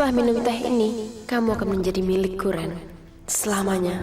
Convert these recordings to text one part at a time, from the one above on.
Setelah minum teh ini, kamu akan menjadi milikku, Ren. Selamanya.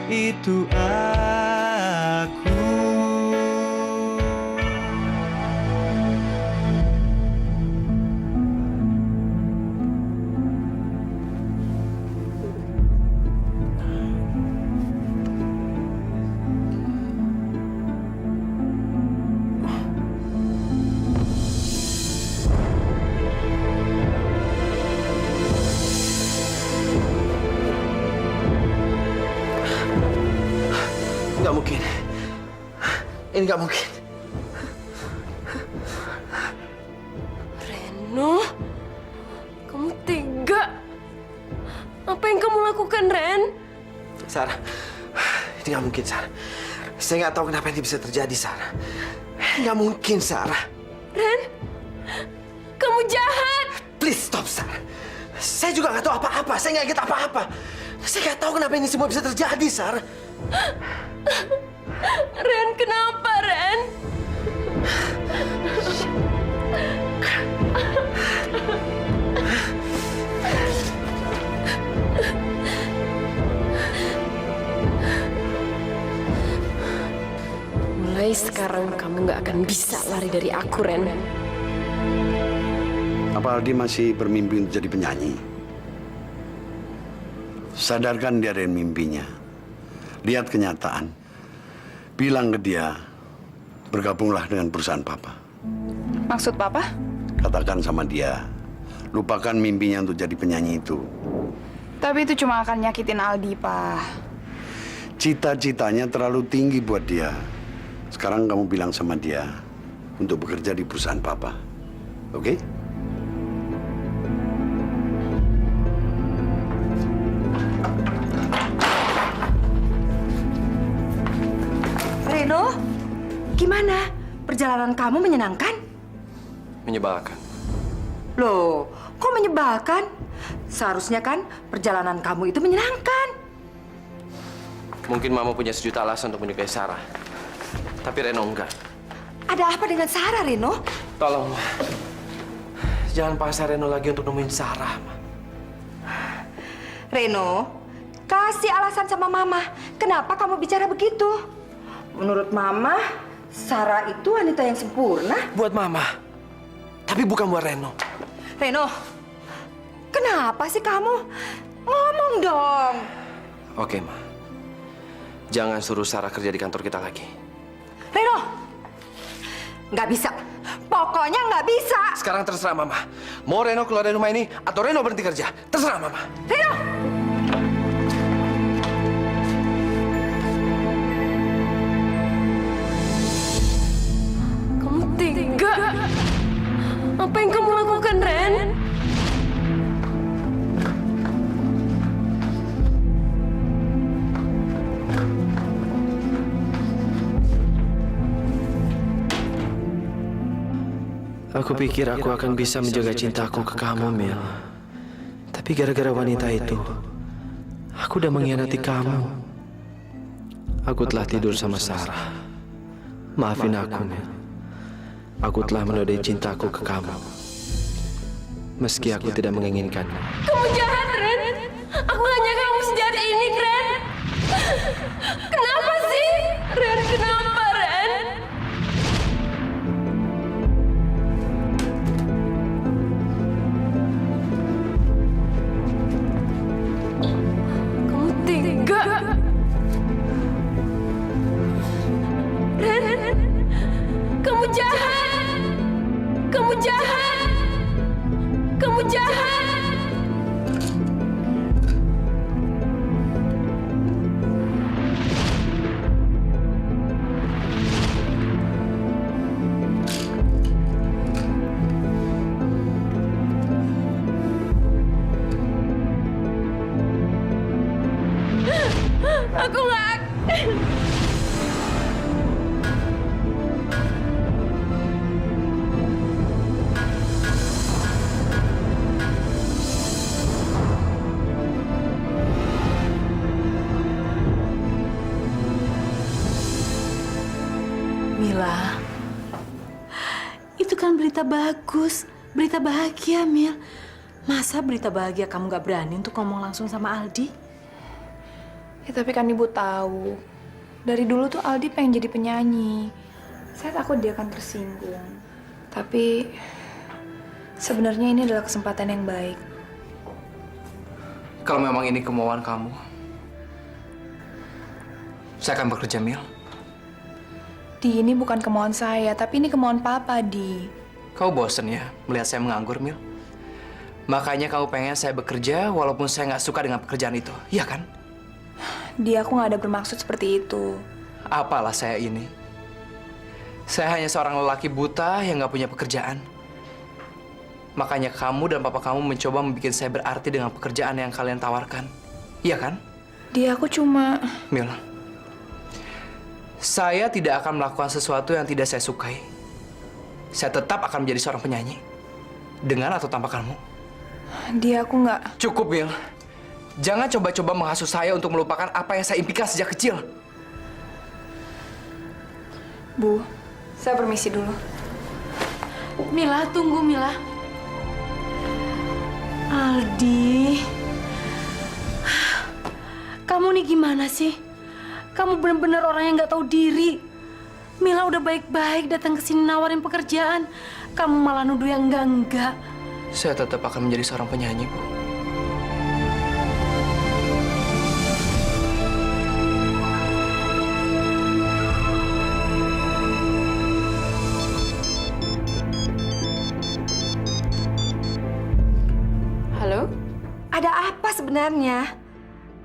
Itu aku. Nggak mungkin. Ini nggak mungkin. Reno, kamu tega. Apa yang kamu lakukan, Ren? Sarah, ini nggak mungkin, Sarah. Saya nggak tahu kenapa ini bisa terjadi, Sarah. Nggak mungkin, Sarah. Ren, kamu jahat. Please stop, Sarah. Saya juga nggak tahu apa-apa. Saya nggak ingat apa-apa. Saya nggak tahu kenapa ini semua bisa terjadi, Sarah. Ren, kenapa, Ren? Mulai sekarang kamu nggak akan bisa lari dari aku, Ren. Apa Aldi masih bermimpi untuk jadi penyanyi? Sadarkan dia dari mimpinya. Lihat kenyataan. Bilang ke dia, bergabunglah dengan perusahaan Papa. Maksud Papa? Katakan sama dia, lupakan mimpinya untuk jadi penyanyi itu. Tapi itu cuma akan nyakitin Aldi, Pak. Cita-citanya terlalu tinggi buat dia. Sekarang kamu bilang sama dia untuk bekerja di perusahaan Papa. Oke? Reno, gimana? Perjalanan kamu menyenangkan? Menyebalkan. Loh, kok menyebalkan? Seharusnya kan perjalanan kamu itu menyenangkan. Mungkin Mama punya sejuta alasan untuk menyukai Sarah. Tapi Reno enggak. Ada apa dengan Sarah, Reno? Tolong, Ma. Jangan paksa Reno lagi untuk nemuin Sarah, Ma. Reno, kasih alasan sama Mama. Kenapa kamu bicara begitu? Menurut Mama, Sarah itu wanita yang sempurna. Buat Mama. Tapi bukan buat Reno. Reno, kenapa sih kamu? Ngomong dong. Oke, Ma. Jangan suruh Sarah kerja di kantor kita lagi. Reno, nggak bisa. Pokoknya nggak bisa. Sekarang terserah Mama. Mau Reno keluar dari rumah ini atau Reno berhenti kerja. Terserah Mama. Reno! Kamu tega. Apa yang kamu lakukan, Ren? Aku pikir aku akan bisa menjaga cintaku ke kamu, Mil. Tapi gara-gara wanita itu, aku udah mengkhianati kamu. Aku telah tidur sama Sarah. Maafin aku, Mil. Aku telah menodai cintaku ke kamu. Meski aku tidak menginginkannya. Kamu jahat, Ren. Aku gak nyangka kamu sejahat ini, Ren. Kenapa sih? Ren, kenapa, Ren? Kamu tega. Ren, kamu jahat. Kamu jahat. Kamu jahat. Aku nggak. Mila, itu kan berita bagus, berita bahagia, Mil. Masa berita bahagia kamu gak berani untuk ngomong langsung sama Aldi? Ya, tapi kan Ibu tahu, dari dulu tuh Aldi pengen jadi penyanyi. Saya takut dia akan tersinggung. Tapi sebenarnya ini adalah kesempatan yang baik. Kalau memang ini kemauan kamu, saya akan bekerja, Mil. Di, ini bukan kemauan saya, tapi ini kemauan Papa, Di. Kau bosen ya melihat saya menganggur, Mil? Makanya kamu pengen saya bekerja walaupun saya nggak suka dengan pekerjaan itu, iya kan? Di, aku nggak ada bermaksud seperti itu. Apalah saya ini? Saya hanya seorang lelaki buta yang nggak punya pekerjaan. Makanya kamu dan papa kamu mencoba membuat saya berarti dengan pekerjaan yang kalian tawarkan, iya kan? Di, aku cuma... Mil, saya tidak akan melakukan sesuatu yang tidak saya sukai. Saya tetap akan menjadi seorang penyanyi. Dengan atau tanpa kamu. Di, aku nggak... Cukup, Mil. Jangan coba-coba menghasut saya untuk melupakan apa yang saya impikan sejak kecil. Bu, saya permisi dulu. Mila, tunggu, Mila. Aldi. Kamu nih gimana sih? Kamu benar-benar orang yang nggak tahu diri. Mila udah baik-baik datang ke sini nawarin pekerjaan. Kamu malah nuduh yang enggak-enggak. Saya tetap akan menjadi seorang penyanyi, Bu. Halo? Ada apa sebenarnya?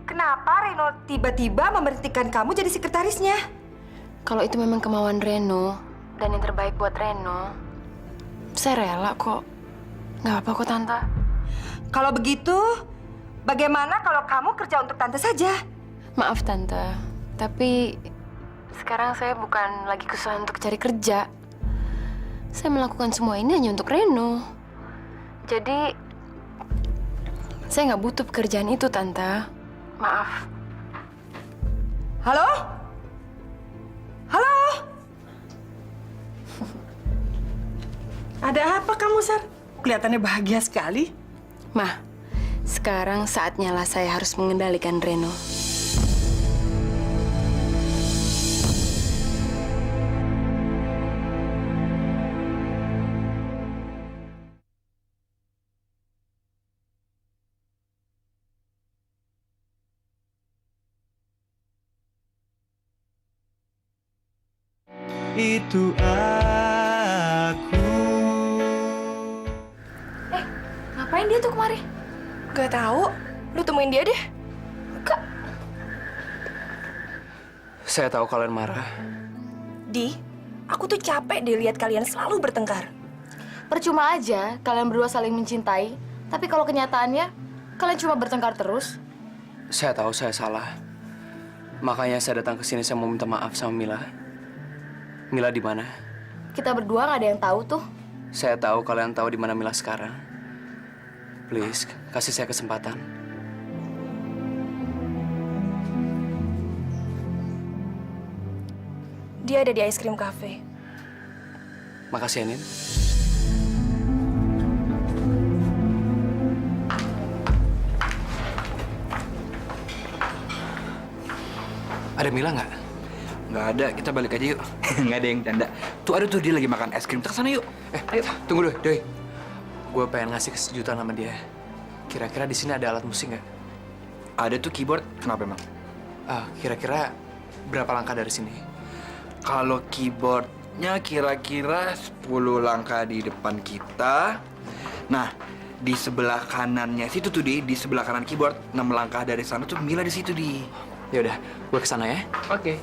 Kenapa Reno tiba-tiba memberhentikan kamu jadi sekretarisnya? Kalau itu memang kemauan Reno dan yang terbaik buat Reno, saya rela kok. Nggak apa kok, Tante. Kalau begitu, bagaimana kalau kamu kerja untuk Tante saja? Maaf, Tante. Tapi sekarang saya bukan lagi kesusahan untuk cari kerja. Saya melakukan semua ini hanya untuk Reno. Jadi, saya nggak butuh pekerjaan itu, Tante. Maaf. Halo? Halo? Ada apa kamu, Sar? Kelihatannya bahagia sekali. Mah, sekarang saatnya lah saya harus mengendalikan Reno. Itu aku. Ngapain dia tuh kemari? Gak tahu. Lu temuin dia deh. Saya tahu kalian marah. Di, aku tuh capek deh lihat kalian selalu bertengkar. Percuma aja kalian berdua saling mencintai, tapi kalau kenyataannya kalian cuma bertengkar terus. Saya tahu saya salah. Makanya saya datang ke sini, saya mau minta maaf sama Mila. Mila di mana? Kita berdua nggak ada yang tahu tuh. Saya tahu kalian tahu di mana Mila sekarang. Please, kasih saya kesempatan. Dia ada di ice cream cafe. Makasih, Anin. Ada Mila nggak? Nggak ada, kita balik aja yuk. Nggak ada yang canda. Tuh ada tuh dia lagi makan es krim. Kita kesana yuk. Ayo, tunggu dulu, Doi. Gue pengen ngasih kejutan sama dia. Kira-kira di sini ada alat musik nggak? Ada tuh keyboard. Kenapa emang? Kira-kira berapa langkah dari sini? Kalau keyboardnya kira-kira 10 langkah di depan kita. Nah, di sebelah kanannya situ tuh di sebelah kanan keyboard 6 langkah dari sana tuh Mila di situ di. Ya udah, gue kesana ya. Oke.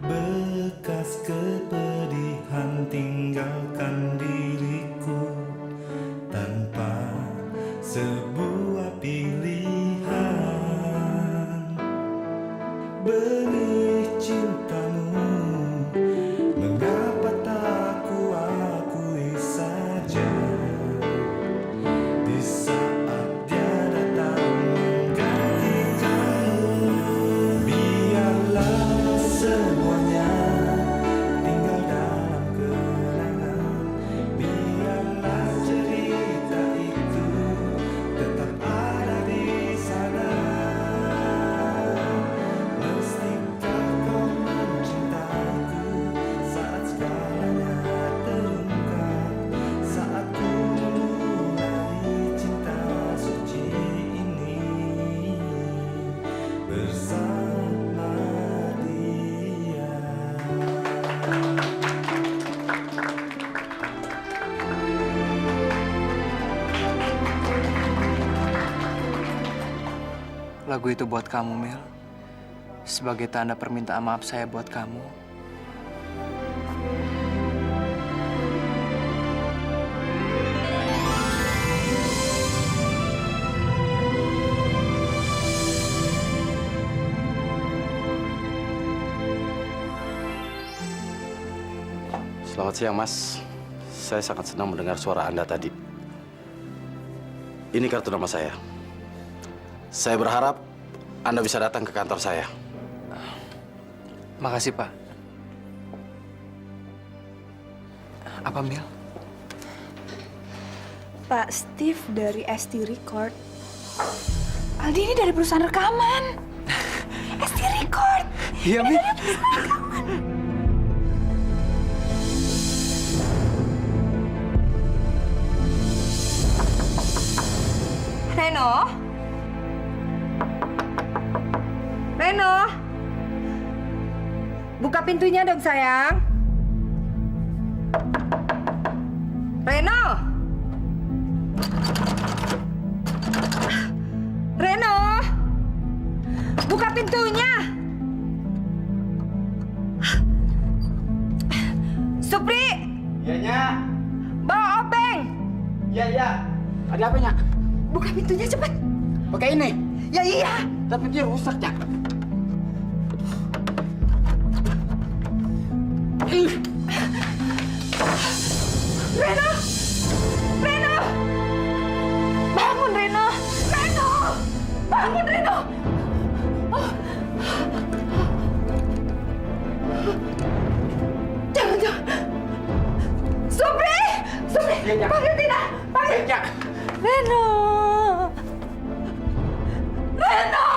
Bekas kepedihan tinggalkan diriku tanpa sebuah pilihan. Benih cintamu, mengapa tak kuakui saja? Di saat dia datang menggantikanmu, biarlah semuanya tinggal dalam kenangan. Biarlah cerita itu tetap ada di sana. Mestikah kau mencintaiku saat segalanya terungkap? Saat ku memulai cinta suci ini bersama dia. Lagu itu buat kamu, Mel. Sebagai tanda permintaan maaf saya buat kamu. Selamat siang, Mas. Saya sangat senang mendengar suara Anda tadi. Ini kartu nama saya. Saya berharap Anda bisa datang ke kantor saya. Makasih, Pak. Apa, Mel? Pak Steve dari ST Record. Aldi ini dari perusahaan rekaman. ST Record. Iya, Mel. Reno? Reno? Buka pintunya dong, sayang. Reno? Reno? Buka pintunya. Supri? Iya, Nya. Bawa obeng. Iya, iya. Ada apa, Nya? Buka pintunya cepat. Pakai ini. Ya iya. Tapi dia rusak, Nya. Reno! Reno! Reno!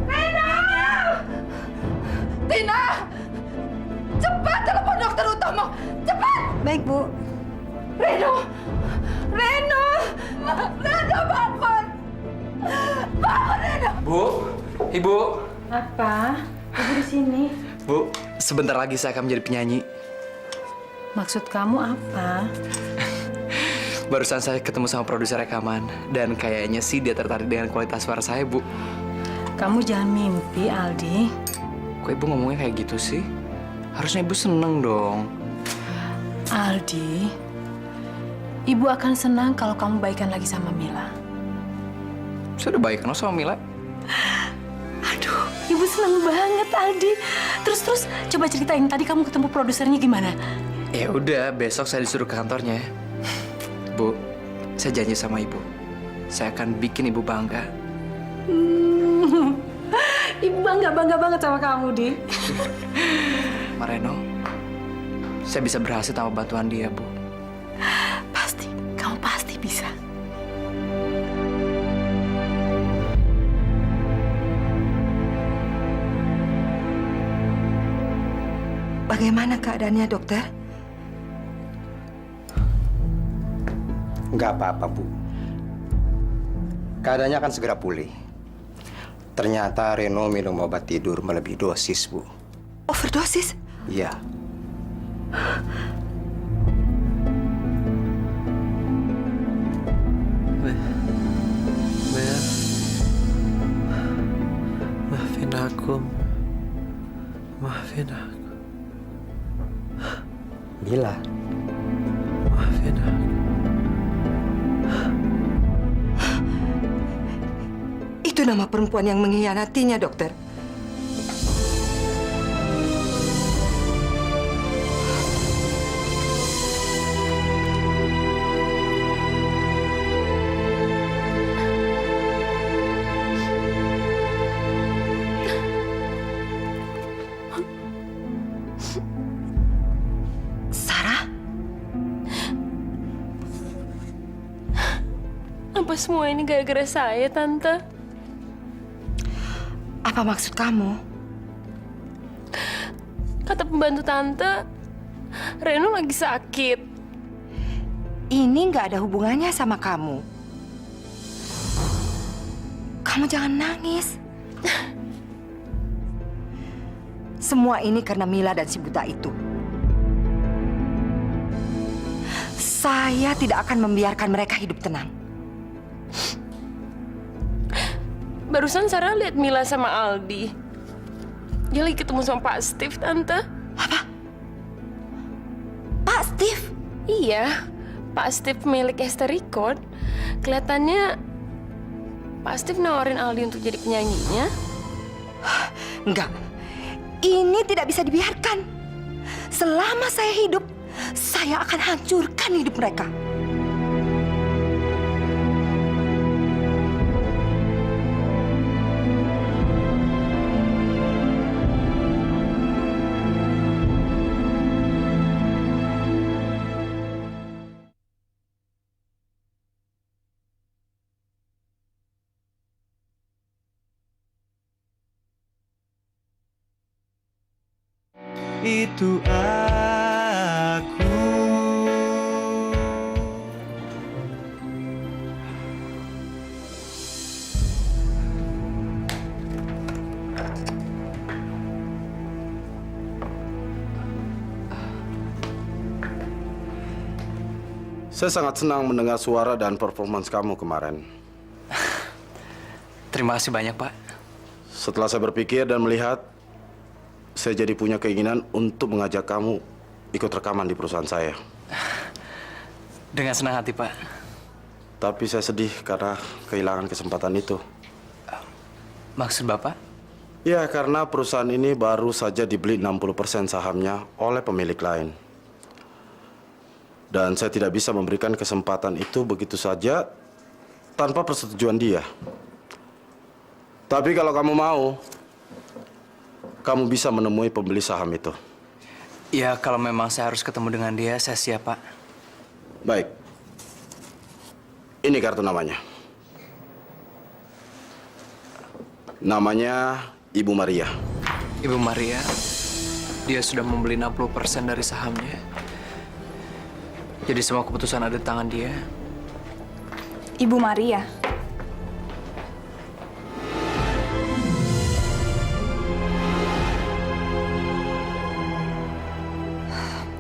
Reno! Tina! Cepat telepon dokter utama! Cepat! Baik, Bu. Reno! Reno! Reno, bangun! Bangun, Reno! Bu, Ibu. Apa? Ibu di sini. Bu, sebentar lagi saya akan menjadi penyanyi. Maksud kamu apa? Barusan saya ketemu sama produser rekaman dan kayaknya sih dia tertarik dengan kualitas suara saya, Bu. Kamu jangan mimpi, Aldi. Kok Ibu ngomongnya kayak gitu sih? Harusnya Ibu seneng dong. Aldi, Ibu akan senang kalau kamu baikan lagi sama Mila. Saya udah baik sama Mila. Aduh, Ibu senang banget, Aldi. Terus, coba ceritain tadi kamu ketemu produsernya gimana? Ya udah, besok saya disuruh ke kantornya. Bu, saya janji sama Ibu. Saya akan bikin Ibu bangga. Ibu bangga banget sama kamu, Di. Mareno, saya bisa berhasil tanpa bantuan dia, Bu. Pasti, kamu pasti bisa. Bagaimana keadaannya, dokter? Nggak apa-apa, Bu. Keadaannya akan segera pulih. Ternyata Reno minum obat tidur melebihi dosis, Bu. Overdosis? Iya. Mel, maafin aku. Maafin aku. Mila. Maafin aku. Itu nama perempuan yang mengkhianatinya, dokter. Sarah? Apa semua ini gara-gara saya, Tante? Apa maksud kamu? Kata pembantu Tante, Reno lagi sakit. Ini nggak ada hubungannya sama kamu. Kamu jangan nangis. Semua ini karena Mila dan si buta itu. Saya tidak akan membiarkan mereka hidup tenang. Barusan Sarah lihat Mila sama Aldi. Dia lagi ketemu sama Pak Steve, Tante. Apa? Pak Steve? Iya, Pak Steve milik Esther Record. Kelihatannya Pak Steve nawarin Aldi untuk jadi penyanyinya. Enggak. Ini tidak bisa dibiarkan. Selama saya hidup, saya akan hancurkan hidup mereka. Itu aku. Saya sangat senang mendengar suara dan performance kamu kemarin. Terima kasih banyak, Pak. Setelah saya berpikir dan melihat, saya jadi punya keinginan untuk mengajak kamu ikut rekaman di perusahaan saya. Dengan senang hati, Pak. Tapi saya sedih karena kehilangan kesempatan itu. Maksud Bapak? Ya, karena perusahaan ini baru saja dibeli 60% sahamnya oleh pemilik lain. Dan saya tidak bisa memberikan kesempatan itu begitu saja tanpa persetujuan dia. Tapi kalau kamu mau, kamu bisa menemui pembeli saham itu. Ya, kalau memang saya harus ketemu dengan dia, saya siap, Pak. Baik. Ini kartu namanya. Namanya Ibu Maria. Ibu Maria, dia sudah membeli 60% dari sahamnya. Jadi semua keputusan ada di tangan dia. Ibu Maria.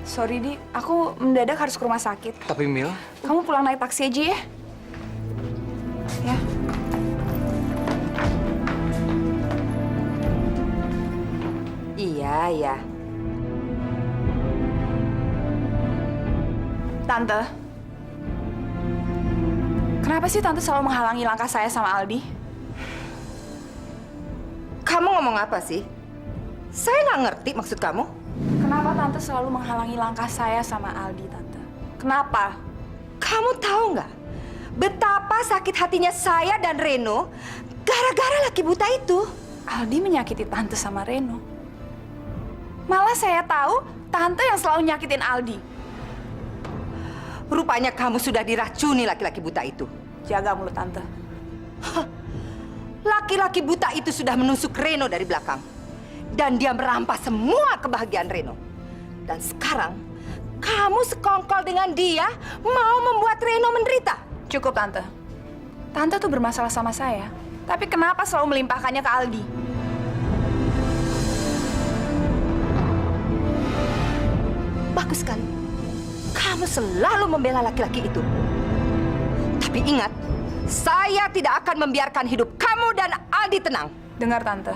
Sorry, Di. Aku mendadak harus ke rumah sakit. Tapi Mil, Kamu pulang naik taksi aja ya? Ya. Iya, ya. Tante. Kenapa sih Tante selalu menghalangi langkah saya sama Aldi? Kamu ngomong apa sih? Saya nggak ngerti maksud kamu. Kenapa Tante selalu menghalangi langkah saya sama Aldi, Tante? Kenapa? Kamu tahu nggak betapa sakit hatinya saya dan Reno gara-gara laki buta itu? Aldi menyakiti Tante sama Reno. Malah saya tahu Tante yang selalu nyakitin Aldi. Rupanya kamu sudah diracuni laki-laki buta itu. Jaga mulut Tante. Laki-laki buta itu sudah menusuk Reno dari belakang. Dan dia merampas semua kebahagiaan Reno. Dan sekarang, kamu sekongkol dengan dia mau membuat Reno menderita. Cukup, Tante. Tante tuh bermasalah sama saya. Tapi kenapa selalu melimpahkannya ke Aldi? Bagus sekali. Kamu selalu membela laki-laki itu. Tapi ingat, saya tidak akan membiarkan hidup kamu dan Aldi tenang. Dengar, Tante.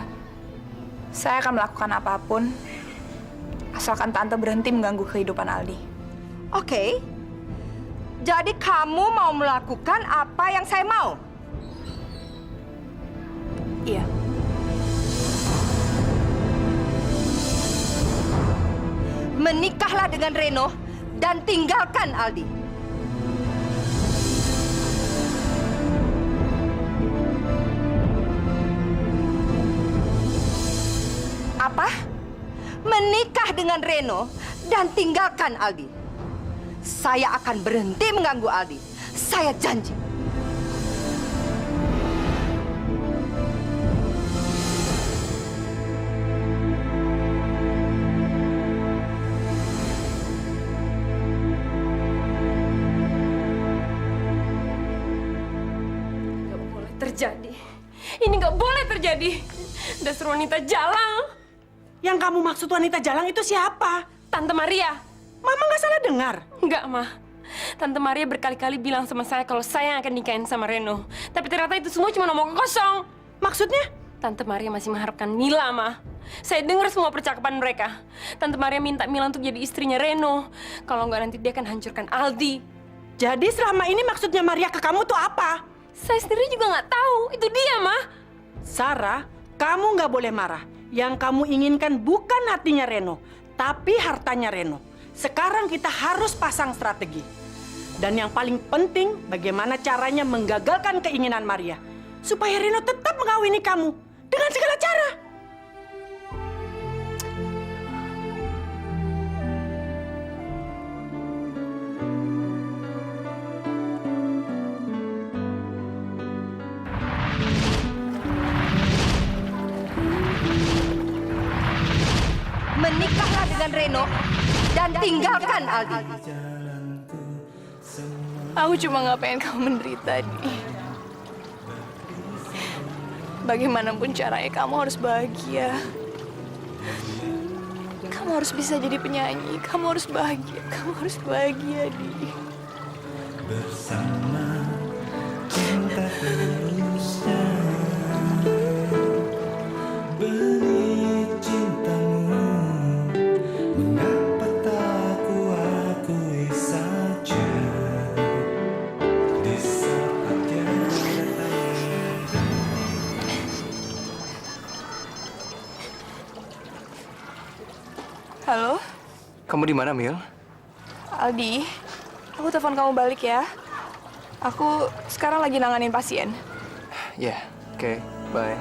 Saya akan melakukan apapun asalkan Tante berhenti mengganggu kehidupan Aldi. Oke. Jadi kamu mau melakukan apa yang saya mau? Iya. Menikahlah dengan Reno dan tinggalkan Aldi. Apa? Menikah dengan Reno dan tinggalkan Aldi. Saya akan berhenti mengganggu Aldi. Saya janji. Nggak boleh terjadi. Ini nggak boleh terjadi. Dasar wanita jalang. Yang kamu maksud wanita jalang itu siapa? Tante Maria. Mama nggak salah dengar. Enggak, Ma. Tante Maria berkali-kali bilang sama saya kalau saya yang akan nikahin sama Reno. Tapi ternyata itu semua cuma omong kosong. Maksudnya? Tante Maria masih mengharapkan Mila, Ma. Saya dengar semua percakapan mereka. Tante Maria minta Mila untuk jadi istrinya Reno. Kalau nggak nanti dia akan hancurkan Aldi. Jadi selama ini maksudnya Maria ke kamu tuh apa? Saya sendiri juga nggak tahu. Itu dia, Ma. Sarah, kamu nggak boleh marah. Yang kamu inginkan bukan hatinya Reno, tapi hartanya Reno. Sekarang kita harus pasang strategi. Dan yang paling penting, bagaimana caranya menggagalkan keinginan Maria. Supaya Reno tetap mengawini kamu. Dengan segala cara. Menikahlah dengan Reno dan tinggalkan Aldi. Aku cuma nggak pengen kamu menderita, Di. Bagaimanapun caranya, kamu harus bahagia. Kamu harus bisa jadi penyanyi. Kamu harus bahagia. Kamu harus bahagia, Di. Bersama cinta tulusnya, beri cintamu, mengapa tak kuakui saja di saat dia datang. Halo, kamu di mana, Mil? Aldi. Aku telepon kamu balik ya. Aku sekarang lagi nanganin pasien. Ya, oke, bye.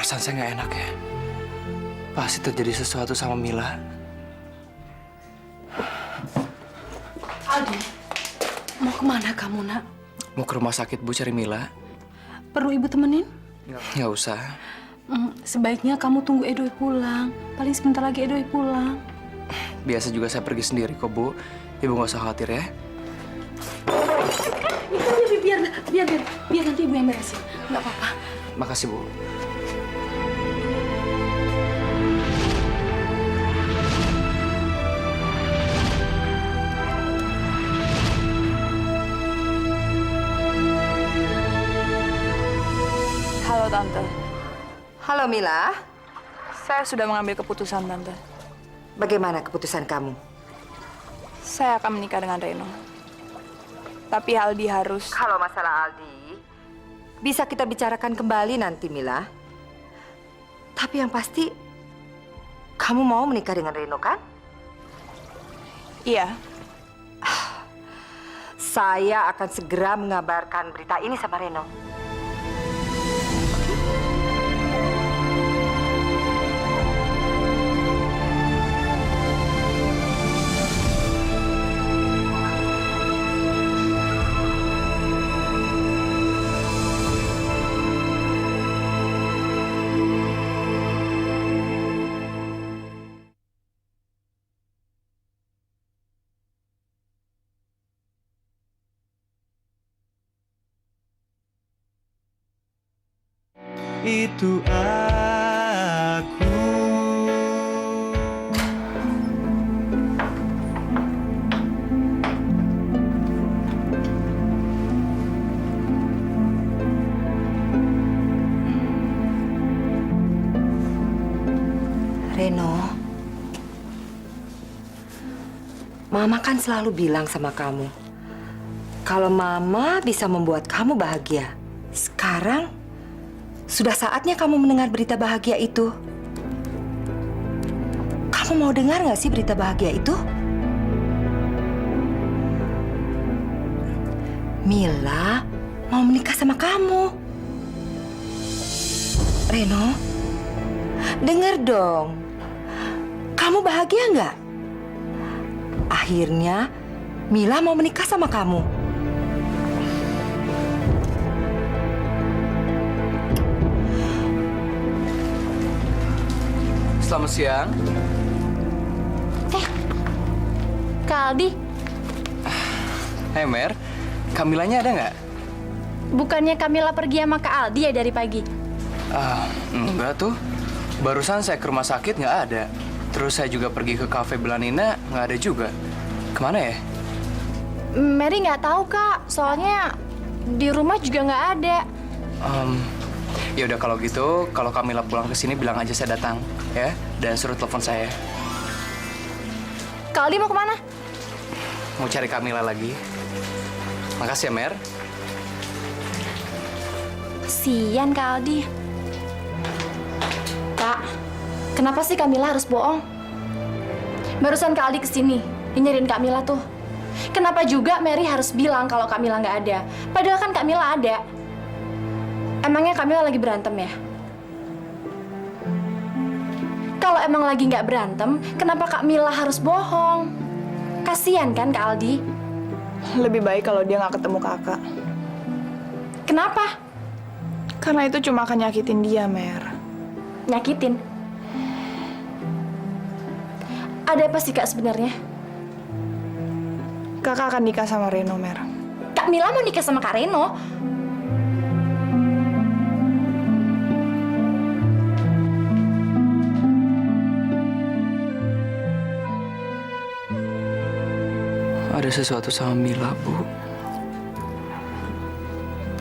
Perasaan saya nggak enak ya. Pasti terjadi sesuatu sama Mila. Aldi, mau kemana kamu, nak? Mau ke rumah sakit, Bu, cari Mila. Perlu ibu temenin? Nggak usah. Sebaiknya kamu tunggu Edoy pulang. Paling sebentar lagi Edoy pulang. Biasa juga saya pergi sendiri kok, Bu. Ibu nggak usah khawatir ya. Biar nanti ibu yang beresin. Nggak apa-apa. Makasih, Bu. Halo Tante, Halo Mila, saya sudah mengambil keputusan Tante. bagaimana keputusan kamu? Saya akan menikah dengan Reno. Tapi Aldi harus... Kalau masalah Aldi, bisa kita bicarakan kembali nanti Mila. Tapi yang pasti, kamu mau menikah dengan Reno kan? Iya, Saya akan segera mengabarkan berita ini sama Reno. Itu aku. Reno, Mama kan selalu bilang sama kamu, kalau Mama bisa membuat kamu bahagia. Sekarang, sudah saatnya kamu mendengar berita bahagia itu. Kamu mau dengar nggak sih berita bahagia itu? Mila mau menikah sama kamu. Reno, dengar dong. Kamu bahagia nggak? Akhirnya, Mila mau menikah sama kamu. Selamat siang. Kak Aldi, Hai Mer, Kamilanya ada nggak? bukannya Kamila pergi sama Kak Aldi ya dari pagi? Enggak tuh. Barusan saya ke rumah sakit nggak ada. Terus saya juga pergi ke kafe Belanina nggak ada juga. Kemana ya? Mary nggak tahu Kak, soalnya di rumah juga nggak ada. Ya udah kalau gitu, kalau Kamila pulang ke sini bilang aja saya datang, ya, dan suruh telepon saya. Kak Aldi mau kemana? Mau cari Kamila lagi. Makasih ya Mer. Sian Kak Aldi. Kak, kenapa sih Kamila harus bohong? Barusan Kak Aldi kesini, nyariin Kamila tuh. Kenapa juga Mary harus bilang kalau Kamila nggak ada? Padahal kan Kamila ada. Emangnya Kamila lagi berantem ya? Kalau emang lagi nggak berantem, kenapa Kak Mila harus bohong? Kasian kan Kak Aldi? lebih baik kalau dia nggak ketemu kakak. Kenapa? Karena itu cuma akan nyakitin dia, Mer. Nyakitin? Ada apa sih Kak sebenarnya? Kakak akan nikah sama Reno, Mer. Kak Mila mau nikah sama Kak Reno? Ada sesuatu sama Mila, Bu.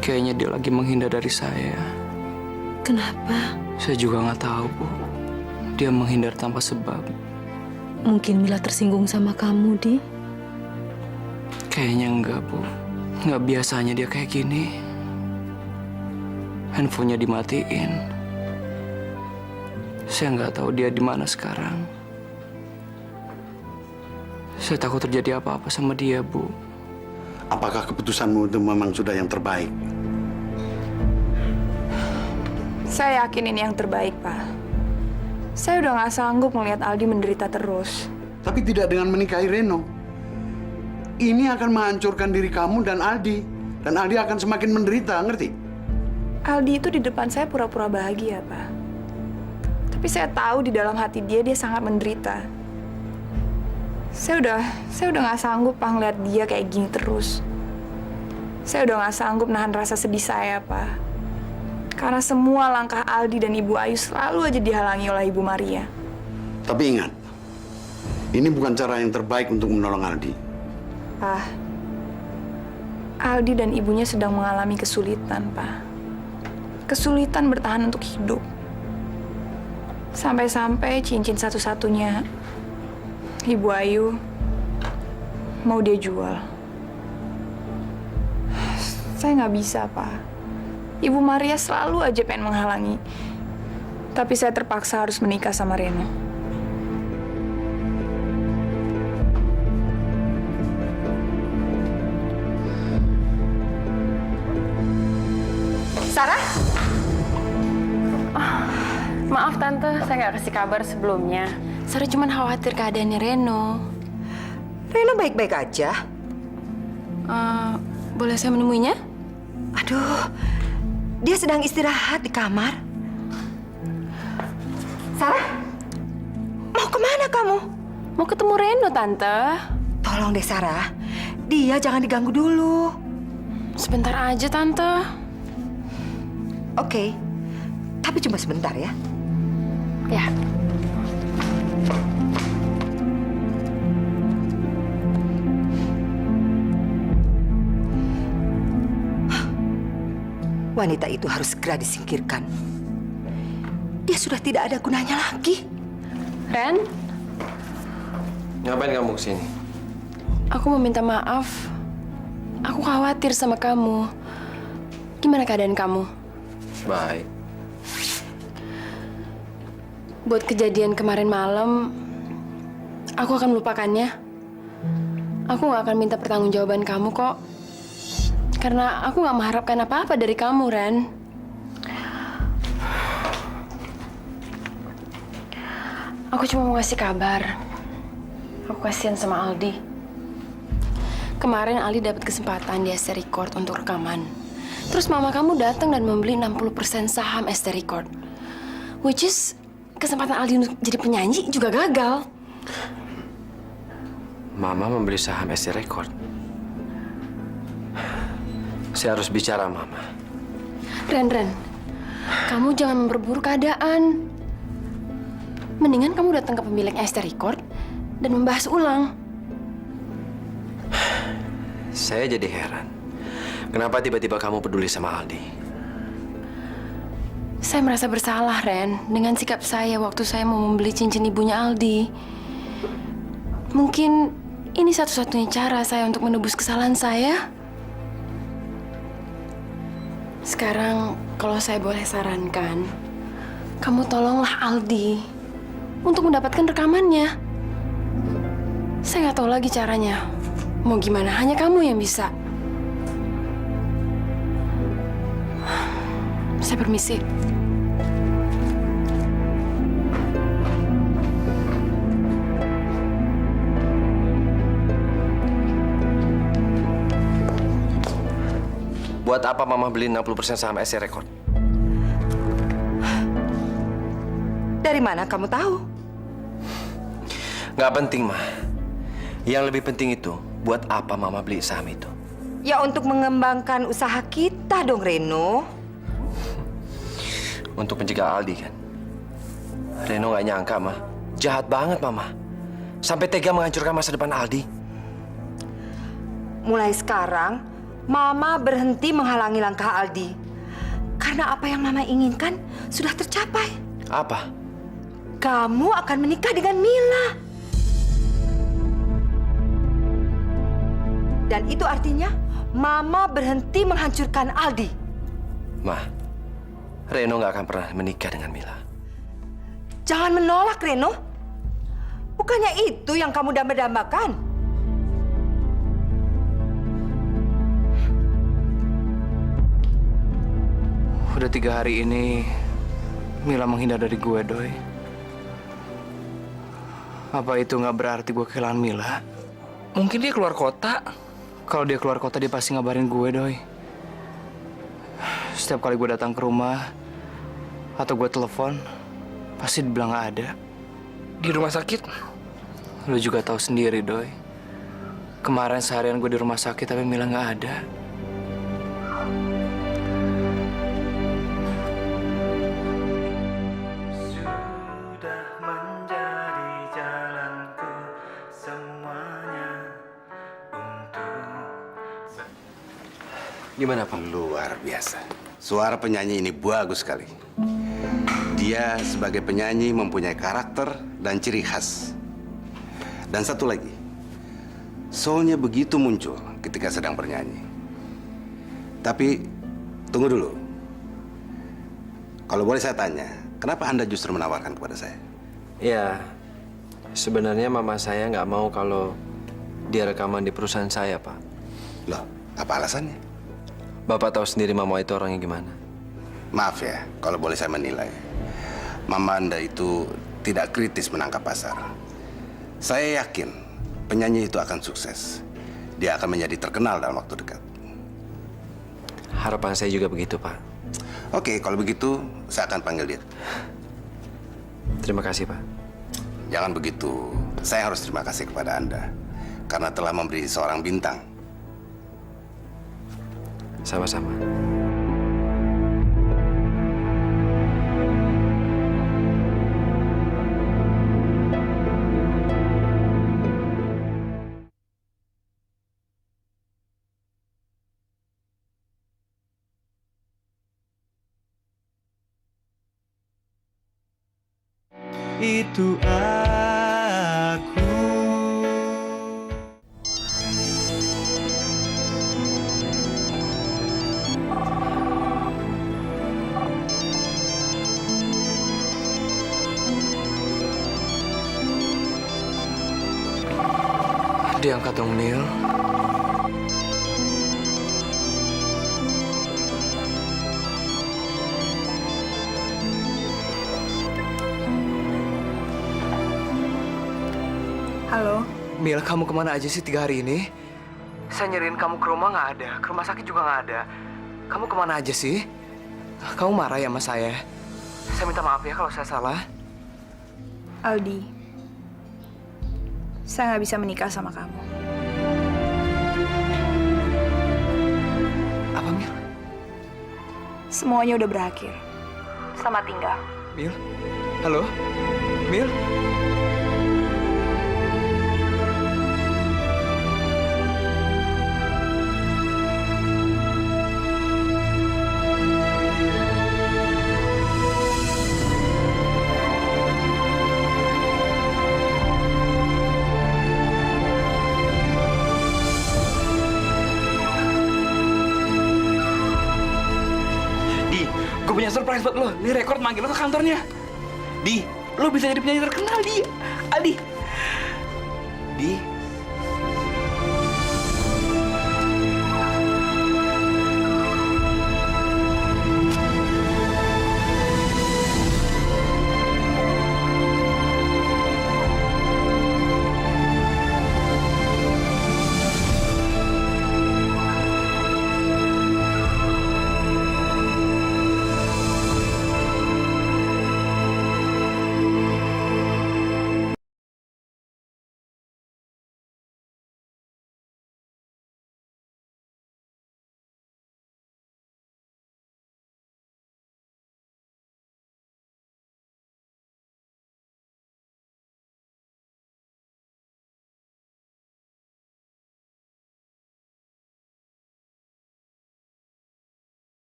Kayaknya dia lagi menghindar dari saya. Kenapa? Saya juga nggak tahu, Bu. Dia menghindar tanpa sebab. Mungkin Mila tersinggung sama kamu, Di. Kayaknya enggak, Bu. Nggak biasanya dia kayak gini. Handphonenya dimatiin. Saya nggak tahu dia di mana sekarang. Saya takut terjadi apa-apa sama dia, Bu. Apakah keputusanmu itu memang sudah yang terbaik? Saya yakin ini yang terbaik, Pak. Saya udah nggak sanggup melihat Aldi menderita terus. Tapi tidak dengan menikahi Reno. Ini akan menghancurkan diri kamu dan Aldi. Dan Aldi akan semakin menderita, ngerti? Aldi itu di depan saya pura-pura bahagia, Pak. Tapi saya tahu di dalam hati dia sangat menderita. Saya udah nggak sanggup, Pak, ngeliat dia kayak gini terus. Saya udah nggak sanggup nahan rasa sedih saya, Pak. Karena semua langkah Aldi dan Ibu Ayu selalu aja dihalangi oleh Ibu Maria. Tapi ingat, ini bukan cara yang terbaik untuk menolong Aldi. Pak, Aldi dan ibunya sedang mengalami kesulitan, Pak. Kesulitan bertahan untuk hidup. Sampai-sampai cincin satu-satunya Ibu Ayu mau dia jual. Saya nggak bisa, Pak. Ibu Maria selalu aja pengen menghalangi. Tapi saya terpaksa harus menikah sama Reno. Sarah? Maaf Tante, saya nggak kasih kabar sebelumnya. Saya cuma khawatir keadaannya Reno. Reno baik-baik aja. Boleh saya menemuinya? Aduh, dia sedang istirahat di kamar. Sarah, mau kemana kamu? Mau ketemu Reno, Tante. Tolong deh Sarah, dia jangan diganggu dulu. Sebentar aja, Tante. Oke, tapi cuma sebentar ya. Ya. Wanita itu harus segera disingkirkan. Dia sudah tidak ada gunanya lagi. Ren, Ngapain kamu kesini? aku mau minta maaf. Aku khawatir sama kamu. Gimana keadaan kamu? Baik. Buat kejadian kemarin malam, aku akan melupakannya. Aku gak akan minta pertanggungjawaban kamu kok. Karena aku gak mengharapkan apa-apa dari kamu, Ren. Aku cuma mau ngasih kabar. Aku kasihan sama Aldi. Kemarin Aldi dapat kesempatan di ST Record untuk rekaman. Terus mama kamu datang dan membeli 60% saham ST Record. Which is, kesempatan Aldi untuk jadi penyanyi juga gagal. Mama membeli saham ST Record. Saya harus bicara, Mama. Ren, kamu jangan memperburuk keadaan. Mendingan kamu datang ke pemilik ST Record dan membahas ulang. Saya jadi heran. Kenapa tiba-tiba kamu peduli sama Aldi? Saya merasa bersalah, Ren, dengan sikap saya waktu saya mau membeli cincin ibunya Aldi. Mungkin ini satu-satunya cara saya untuk menebus kesalahan saya. Sekarang, kalau saya boleh sarankan, kamu tolonglah Aldi untuk mendapatkan rekamannya. Saya nggak tahu lagi caranya. Mau gimana, hanya kamu yang bisa. Saya permisi. Buat apa Mama beli 60% saham ST Record? Dari mana kamu tahu? Nggak penting, Ma. Yang lebih penting itu, buat apa Mama beli saham itu? Ya untuk mengembangkan usaha kita dong, Reno. Untuk mencegah Aldi, kan? Reno nggak nyangka, Ma. Jahat banget, Mama. Sampai tega menghancurkan masa depan Aldi. Mulai sekarang, Mama berhenti menghalangi langkah Aldi. Karena apa yang Mama inginkan sudah tercapai. Apa? Kamu akan menikah dengan Mila. Dan itu artinya Mama berhenti menghancurkan Aldi. Ma, Reno nggak akan pernah menikah dengan Mila. Jangan menolak, Reno. Bukannya itu yang kamu damba-dambakan. Udah 3 hari ini, Mila menghindar dari gue, Doi. Apa itu nggak berarti gue kehilangan Mila? Mungkin dia keluar kota. Kalau dia keluar kota, dia pasti ngabarin gue, Doi. Setiap kali gue datang ke rumah, atau gue telepon, pasti dibilang nggak ada. Di rumah sakit. Lo juga tahu sendiri, Doi. Kemarin seharian gue di rumah sakit, tapi Mila nggak ada. Sudah menjadi jalanku semuanya untuk Gimana, Pak? Luar biasa. Suara penyanyi ini bagus sekali. Dia sebagai penyanyi mempunyai karakter dan ciri khas. Dan satu lagi, soulnya begitu muncul ketika sedang bernyanyi. Tapi, tunggu dulu. Kalau boleh saya tanya, kenapa Anda justru menawarkan kepada saya? Ya, sebenarnya mama saya nggak mau kalau dia rekaman di perusahaan saya, Pak. Loh, apa alasannya? Bapak tahu sendiri mama itu orangnya gimana. Maaf ya, kalau boleh saya menilai. Mama Anda itu tidak kritis menangkap pasar. Saya yakin penyanyi itu akan sukses. Dia akan menjadi terkenal dalam waktu dekat. Harapan saya juga begitu, Pak. Oke, kalau begitu saya akan panggil dia. Terima kasih, Pak. Jangan begitu. Saya harus terima kasih kepada Anda karena telah memberi seorang bintang. Sama-sama. itu aku. Diangkat dong, Mil. Halo? Mil, kamu kemana aja sih 3 hari ini? Saya nyariin kamu ke rumah nggak ada, ke rumah sakit juga nggak ada. Kamu kemana aja sih? Kamu marah ya sama saya? Saya minta maaf ya kalau saya salah. Aldi, saya nggak bisa menikah sama kamu. Apa, Mil? Semuanya udah berakhir. Selamat tinggal. Mil? Halo? Mil? Gue punya surprise buat lo. Ini rekord manggil lo ke kantornya. Di, lo bisa jadi penyanyi terkenal, Di.